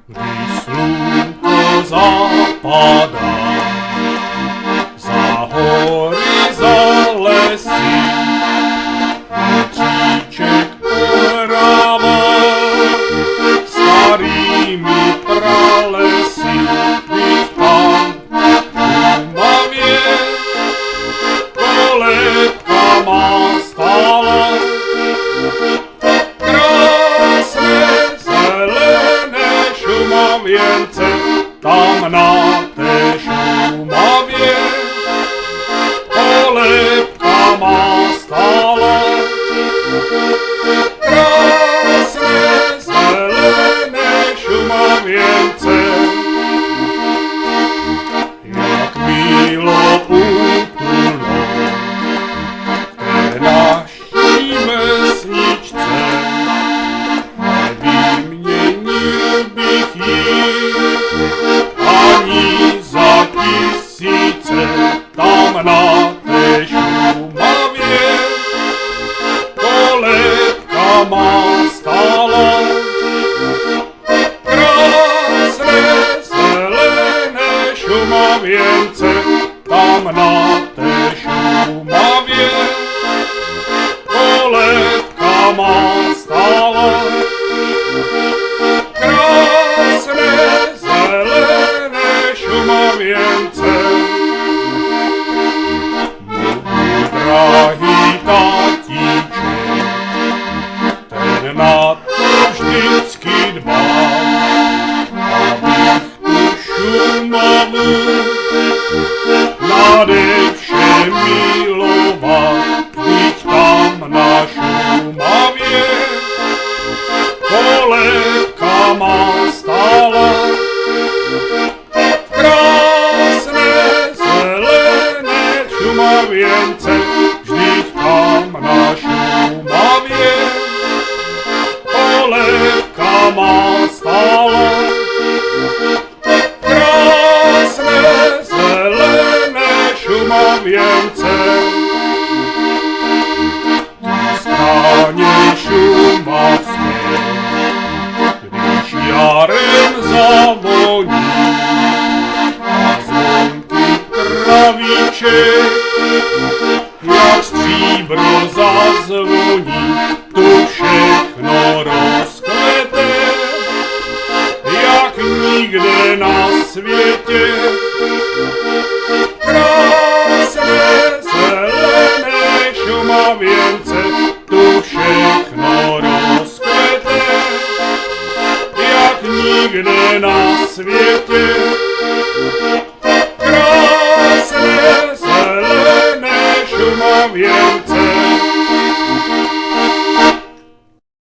Když slunko zapadá, za hory, za lesy, větříček orává starými pralesy, když tam umavě kolébka má stála. Šumavěnce, tam na té Šumavě kolébka má stála. Krásné zelené Šumavěnce, jak milo útulno v té naší vesničce. Ani za tisíce tam na té Šumavě kolébka má stála. Krásné zelené Šumavěnce, tam na té Šumavě kolébka má stála. Drahý tatíček, ten na to vždycky dbá, abych tu Šumavu nade vše miloval. Vždyť tam na Šumavě kolébka má stála. Šumavěnce, vždyť tam na Šumavě kolébka má stála. Krásné zelené Šumavěnce, na straně šumavské, když jarem zavoní a zvonky travíček, jak stříbro zazvoní, tu všechno rozkvete, jak nikde na světě. Krásné zelené Šumavěnce, tu všechno rozkvete, jak nikde na světě.